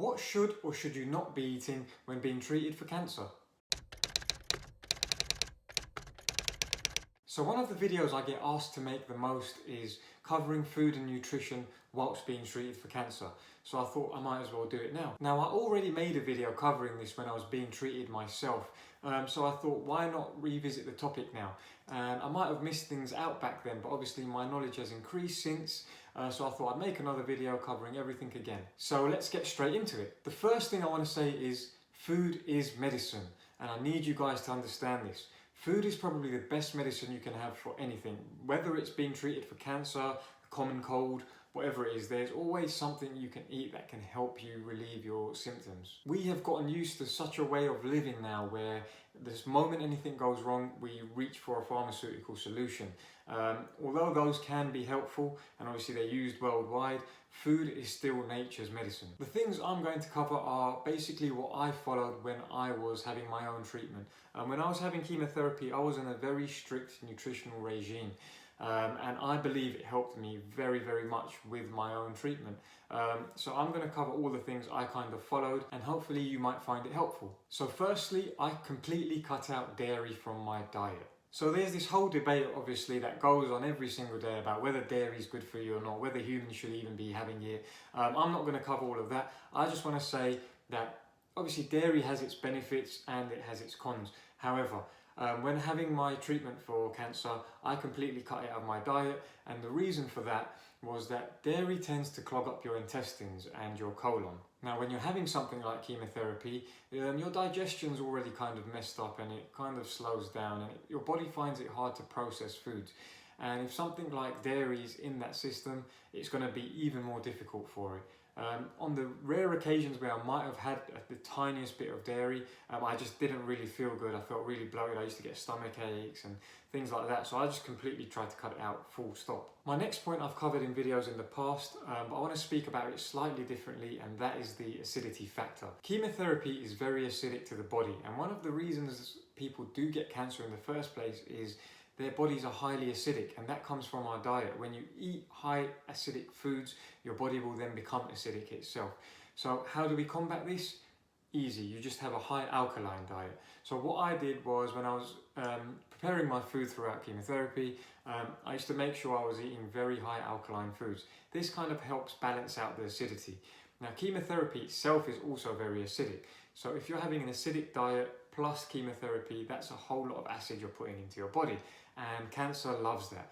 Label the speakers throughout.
Speaker 1: What should or should you not be eating when being treated for cancer? So one of the videos I get asked to make the most is covering food and nutrition whilst being treated for cancer. So I thought I might as well do it now. Now I already made a video covering this when I was being treated myself. So I thought, why not revisit the topic now? And I might have missed things out back then, but obviously my knowledge has increased since. So I thought I'd make another video covering everything again. So let's get straight into it. The first thing I want to say is food is medicine. And I need you guys to understand this. Food is probably the best medicine you can have for anything. Whether it's being treated for cancer, common cold, whatever it is, there's always something you can eat that can help you relieve your symptoms. We have gotten used to such a way of living now where this moment anything goes wrong, we reach for a pharmaceutical solution. Although those can be helpful and obviously they're used worldwide, food is still nature's medicine. The things I'm going to cover are basically what I followed when I was having my own treatment. When I was having chemotherapy, I was in a very strict nutritional regime. And I believe it helped me very, very much with my own treatment. So I'm going to cover all the things I kind of followed and hopefully you might find it helpful. So firstly, I completely cut out dairy from my diet. So there's this whole debate obviously that goes on every single day about whether dairy is good for you or not, whether humans should even be having it. I'm not going to cover all of that. I just want to say that obviously dairy has its benefits and it has its cons. However, when having my treatment for cancer, I completely cut it out of my diet, and the reason for that was that dairy tends to clog up your intestines and your colon. Now, when you're having something like chemotherapy, your digestion's already kind of messed up and it kind of slows down and your body finds it hard to process foods. And if something like dairy is in that system, it's going to be even more difficult for it. On the rare occasions where I might have had the tiniest bit of dairy, I just didn't really feel good. I felt really bloated. I used to get stomach aches and things like that. So I just completely tried to cut it out, full stop. My next point I've covered in videos in the past, but I want to speak about it slightly differently, and that is the acidity factor. Chemotherapy is very acidic to the body, and one of the reasons people do get cancer in the first place is their bodies are highly acidic, and that comes from our diet. When you eat high acidic foods, your body will then become acidic itself. So how do we combat this? Easy, you just have a high alkaline diet. So what I did was when I was preparing my food throughout chemotherapy, I used to make sure I was eating very high alkaline foods. This kind of helps balance out the acidity. Now chemotherapy itself is also very acidic. So if you're having an acidic diet plus chemotherapy, that's a whole lot of acid you're putting into your body. And cancer loves that,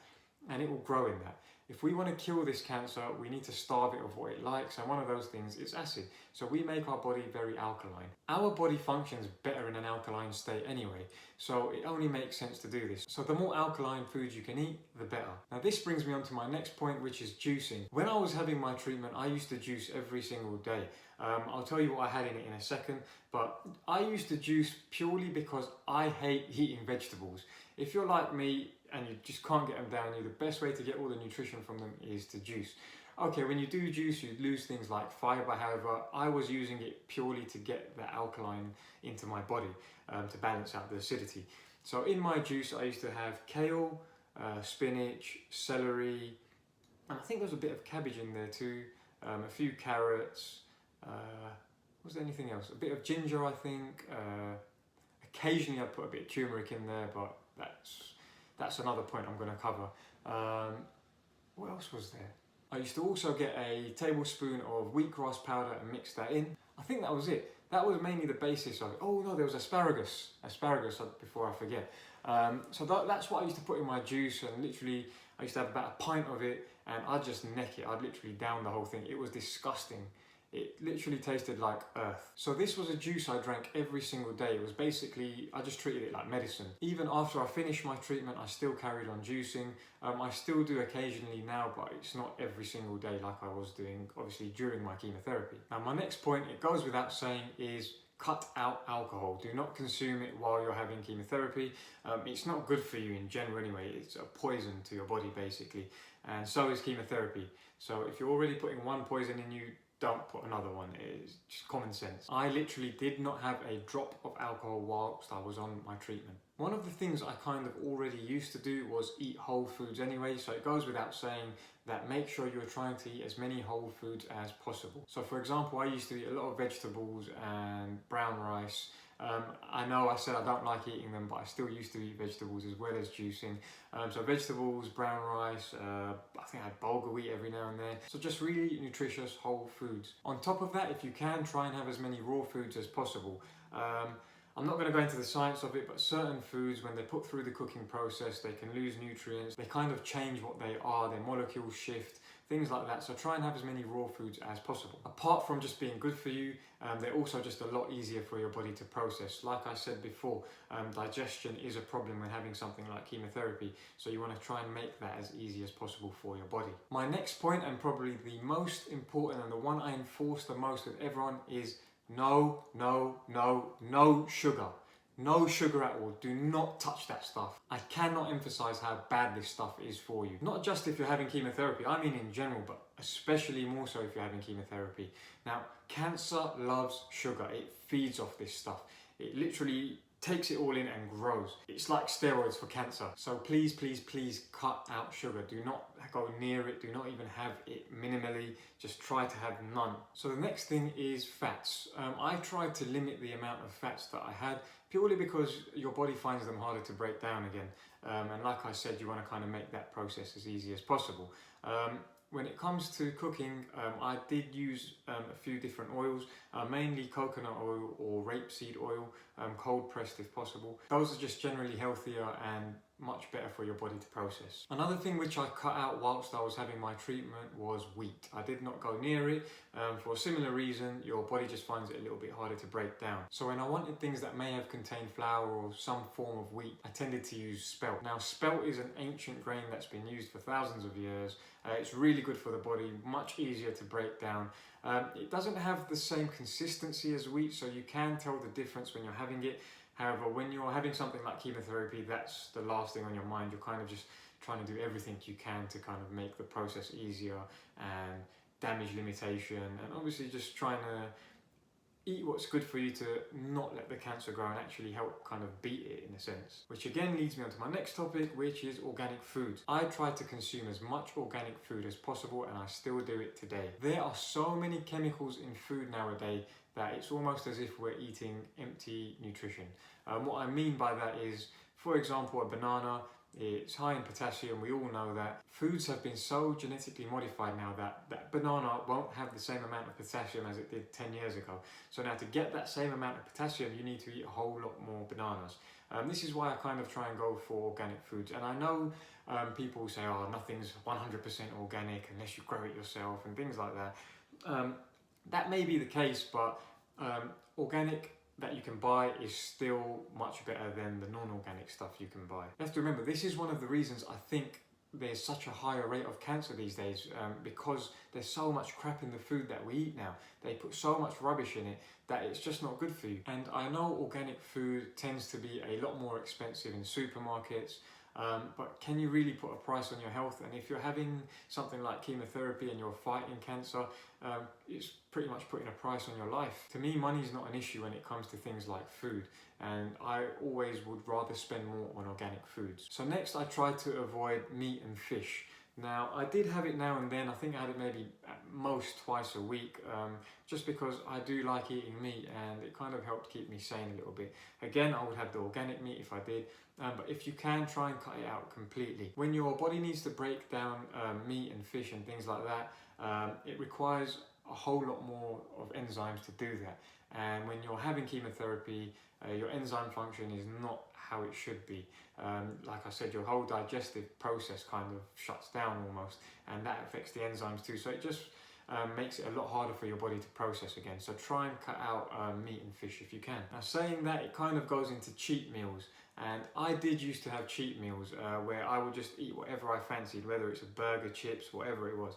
Speaker 1: and it will grow in that. If we want to kill this cancer, we need to starve it of what it likes, and one of those things is acid. So we make our body very alkaline. Our body functions better in an alkaline state anyway, so it only makes sense to do this. So the more alkaline foods you can eat, the better. Now this brings me on to my next point, which is juicing. When I was having my treatment, I used to juice every single day. I'll tell you what I had in it in a second, but I used to juice purely because I hate eating vegetables. If you're like me and you just can't get them down you, the best way to get all the nutrition from them is to juice. Okay, when you do juice, you lose things like fiber. However, I was using it purely to get the alkaline into my body, to balance out the acidity. So in my juice, I used to have kale, spinach, celery, and I think there was a bit of cabbage in there too, a few carrots, was there anything else? A bit of ginger, I think. Occasionally I'd put a bit of turmeric in there, but that's another point I'm going to cover. What else was there? I used to also get a tablespoon of wheatgrass powder and mix that in. I think that was it. That was mainly the basis of it. Oh no, there was asparagus before I forget. So that's what I used to put in my juice, and literally I used to have about a pint of it and I'd just neck it. I'd literally down the whole thing. It was disgusting. It literally tasted like earth. So this was a juice I drank every single day. It was basically, I just treated it like medicine. Even after I finished my treatment, I still carried on juicing. I still do occasionally now, but it's not every single day like I was doing, obviously, during my chemotherapy. Now, my next point, it goes without saying, is cut out alcohol. Do not consume it while you're having chemotherapy. It's not good for you in general anyway. It's a poison to your body, basically. And so is chemotherapy. So if you're already putting one poison in you, don't put another one. It's just common sense. I literally did not have a drop of alcohol whilst I was on my treatment. One of the things I kind of already used to do was eat whole foods anyway, so it goes without saying that make sure you're trying to eat as many whole foods as possible. So for example, I used to eat a lot of vegetables and brown rice. I know I said I don't like eating them, but I still used to eat vegetables as well as juicing. So vegetables, brown rice, I think I had bulgur wheat every now and then. So just really nutritious whole foods. On top of that, if you can, try and have as many raw foods as possible. I'm not going to go into the science of it, but certain foods, when they're put through the cooking process, they can lose nutrients. They kind of change what they are, their molecules shift, things like that. So try and have as many raw foods as possible. Apart from just being good for you, they're also just a lot easier for your body to process. Like I said before, digestion is a problem when having something like chemotherapy. So you want to try and make that as easy as possible for your body. My next point, and probably the most important and the one I enforce the most with everyone, is no, no, no, no sugar. No sugar at all. Do not touch that stuff. I cannot emphasize how bad this stuff is for you. Not just if you're having chemotherapy, I mean in general, but especially more so if you're having chemotherapy. Now, cancer loves sugar. It feeds off this stuff. It literally takes it all in and grows. It's like steroids for cancer. So please, please, please cut out sugar. Do not go near it. Do not even have it minimally. Just try to have none. So the next thing is fats. I tried to limit the amount of fats that I had purely because your body finds them harder to break down again. And like I said, you want to kind of make that process as easy as possible. When it comes to cooking, I did use a few different oils, mainly coconut oil or rapeseed oil, cold pressed if possible. Those are just generally healthier and much better for your body to process. Another thing which I cut out whilst I was having my treatment was wheat. I did not go near it for a similar reason. Your body just finds it a little bit harder to break down. So when I wanted things that may have contained flour or some form of wheat, I tended to use spelt. Now spelt is an ancient grain that's been used for thousands of years. It's really good for the body, much easier to break down. It doesn't have the same consistency as wheat, so you can tell the difference when you're having it. However, when you're having something like chemotherapy, that's the last thing on your mind. You're kind of just trying to do everything you can to kind of make the process easier and damage limitation, and obviously just trying to eat what's good for you to not let the cancer grow and actually help kind of beat it in a sense. Which again leads me on to my next topic, which is organic foods. I try to consume as much organic food as possible, and I still do it today. There are so many chemicals in food nowadays that it's almost as if we're eating empty nutrition. What I mean by that is, for example, a banana, it's high in potassium. We all know that. Foods have been so genetically modified now that that banana won't have the same amount of potassium as it did 10 years ago. So now to get that same amount of potassium, you need to eat a whole lot more bananas. This is why I kind of try and go for organic foods. And I know people say, oh, nothing's 100% organic unless you grow it yourself and things like that. That may be the case, but organic that you can buy is still much better than the non-organic stuff you can buy. You have to remember, this is one of the reasons I think there's such a higher rate of cancer these days, because there's so much crap in the food that we eat now. They put so much rubbish in it that it's just not good for you. And I know organic food tends to be a lot more expensive in supermarkets, but can you really put a price on your health? And if you're having something like chemotherapy and you're fighting cancer, it's pretty much putting a price on your life. To me, money is not an issue when it comes to things like food, and I always would rather spend more on organic foods. So next, I try to avoid meat and fish. Now, I did have it now and then. I think I had it maybe at most twice a week, just because I do like eating meat and it kind of helped keep me sane a little bit. Again, I would have the organic meat if I did, but if you can, try and cut it out completely. When your body needs to break down meat and fish and things like that, it requires a whole lot more of enzymes to do that. And when you're having chemotherapy, your enzyme function is not how it should be. Like I said, your whole digestive process kind of shuts down almost, and that affects the enzymes too. So it just makes it a lot harder for your body to process again. So try and cut out meat and fish if you can. Now saying that, it kind of goes into cheat meals. And I did used to have cheat meals where I would just eat whatever I fancied, whether it's a burger, chips, whatever it was.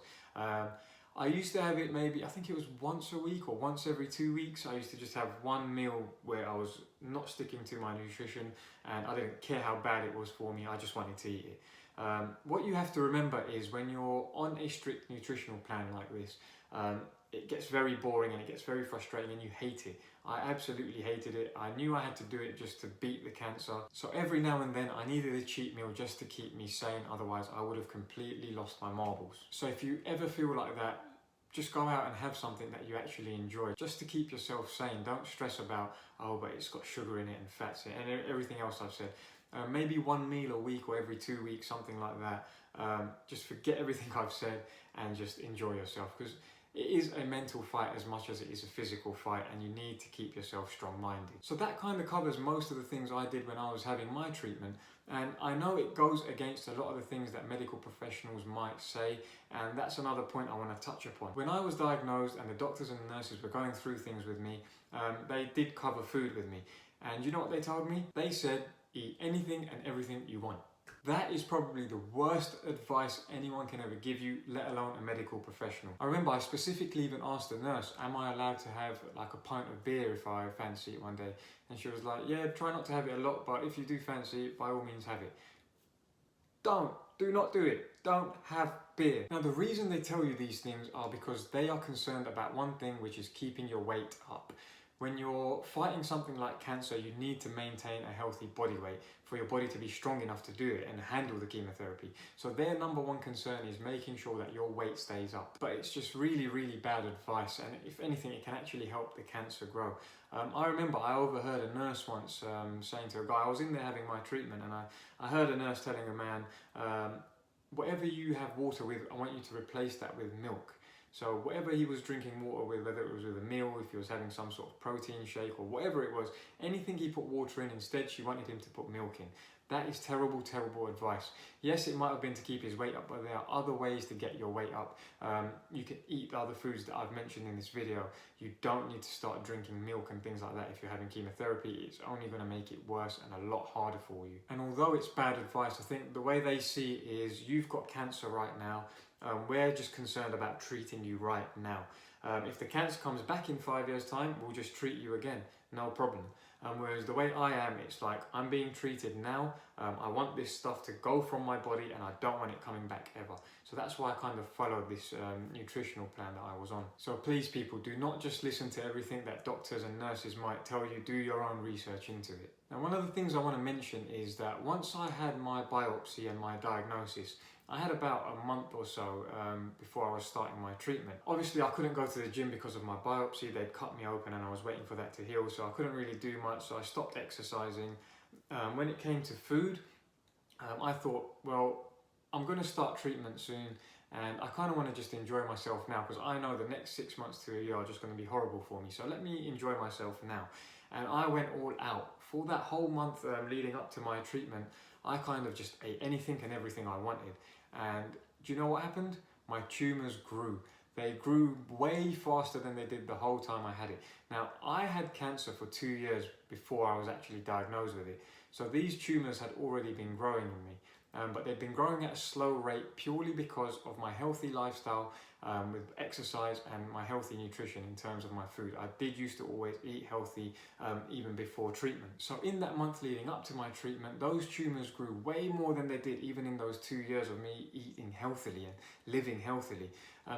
Speaker 1: I used to have it maybe, I think it was once a week or once every 2 weeks. I used to just have one meal where I was not sticking to my nutrition and I didn't care how bad it was for me, I just wanted to eat it. What you have to remember is when you're on a strict nutritional plan like this, it gets very boring and it gets very frustrating and you hate it. I absolutely hated it. I knew I had to do it just to beat the cancer. So every now and then I needed a cheat meal just to keep me sane, otherwise I would have completely lost my marbles. So if you ever feel like that, just go out and have something that you actually enjoy, just to keep yourself sane. Don't stress about, oh, but it's got sugar in it and fats in it and everything else I've said. Maybe one meal a week or every 2 weeks, something like that. Just forget everything I've said and just enjoy yourself, because it is a mental fight as much as it is a physical fight, and you need to keep yourself strong-minded. So that kind of covers most of the things I did when I was having my treatment, and I know it goes against a lot of the things that medical professionals might say, and that's another point I want to touch upon. When I was diagnosed and the doctors and the nurses were going through things with me, they did cover food with me, and you know what they told me? They said, eat anything and everything you want. That is probably the worst advice anyone can ever give you, let alone a medical professional. I remember I specifically even asked the nurse, am I allowed to have like a pint of beer if I fancy it one day? And she was like, yeah, try not to have it a lot, but if you do fancy it, by all means have it. Do not do it. Don't have beer. Now, the reason they tell you these things are because they are concerned about one thing, which is keeping your weight up. When you're fighting something like cancer, you need to maintain a healthy body weight for your body to be strong enough to do it and handle the chemotherapy. So their number one concern is making sure that your weight stays up. But it's just really, really bad advice. And if anything, it can actually help the cancer grow. I remember I overheard a nurse once saying to a guy, I was in there having my treatment, and I heard a nurse telling a man, whatever you have water with, I want you to replace that with milk. So whatever he was drinking water with, whether it was with a meal, if he was having some sort of protein shake or whatever it was, anything he put water in, instead she wanted him to put milk in. That is terrible, terrible advice. Yes, it might have been to keep his weight up, but there are other ways to get your weight up. You can eat the other foods that I've mentioned in this video. You don't need to start drinking milk and things like that if you're having chemotherapy. It's only going to make it worse and a lot harder for you. And although it's bad advice, I think the way they see it is, you've got cancer right now. We're just concerned about treating you right now. If the cancer comes back in 5 years' time, we'll just treat you again, no problem. Whereas the way I am, it's like, I'm being treated now, I want this stuff to go from my body and I don't want it coming back ever. So that's why I kind of followed this nutritional plan that I was on. So please people, do not just listen to everything that doctors and nurses might tell you, do your own research into it. Now, one of the things I want to mention is that once I had my biopsy and my diagnosis, I had about a month or so before I was starting my treatment. Obviously, I couldn't go to the gym because of my biopsy. They'd cut me open and I was waiting for that to heal, so I couldn't really do much, so I stopped exercising. When it came to food, I thought, well, I'm going to start treatment soon, and I kind of want to just enjoy myself now, because I know the next 6 months to a year are just going to be horrible for me, so let me enjoy myself now. And I went all out. For that whole month leading up to my treatment, I kind of just ate anything and everything I wanted. And do you know what happened? My tumours grew. They grew way faster than they did the whole time I had it. Now, I had cancer for 2 years before I was actually diagnosed with it. So these tumours had already been growing in me. But they've been growing at a slow rate purely because of my healthy lifestyle with exercise and my healthy nutrition in terms of my food. I did used to always eat healthy even before treatment. So in that month leading up to my treatment, those tumours grew way more than they did even in those 2 years of me eating healthily and living healthily.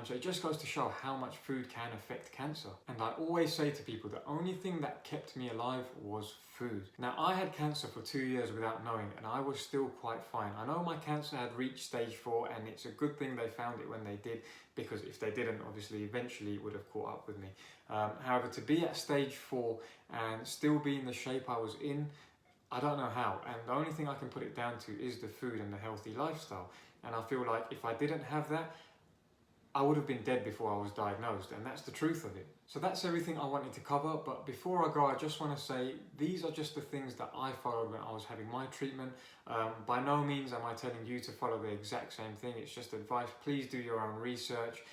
Speaker 1: So it just goes to show how much food can affect cancer. And I always say to people, the only thing that kept me alive was food. Now, I had cancer for 2 years without knowing, and I was still quite fine. I know my cancer had reached stage 4, and it's a good thing they found it when they did, because if they didn't, obviously, eventually it would have caught up with me. However, to be at stage 4 and still be in the shape I was in, I don't know how. And the only thing I can put it down to is the food and the healthy lifestyle. And I feel like if I didn't have that, I would have been dead before I was diagnosed, and that's the truth of it. So that's everything I wanted to cover, but before I go, I just want to say these are just the things that I followed when I was having my treatment. By no means am I telling you to follow the exact same thing, it's just advice. Please do your own research,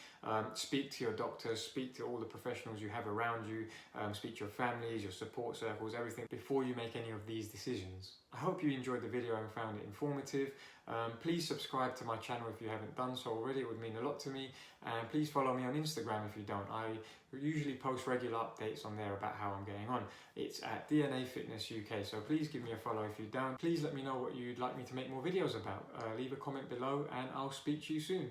Speaker 1: speak to your doctors, speak to all the professionals you have around you, speak to your families, your support circles, everything before you make any of these decisions. I hope you enjoyed the video and found it informative. Please subscribe to my channel if you haven't done so already, it would mean a lot to me. And please follow me on Instagram if you don't. I usually post regular updates on there about how I'm getting on. It's at DNAFitnessUK, so please give me a follow if you don't. Please let me know what you'd like me to make more videos about. Leave a comment below and I'll speak to you soon.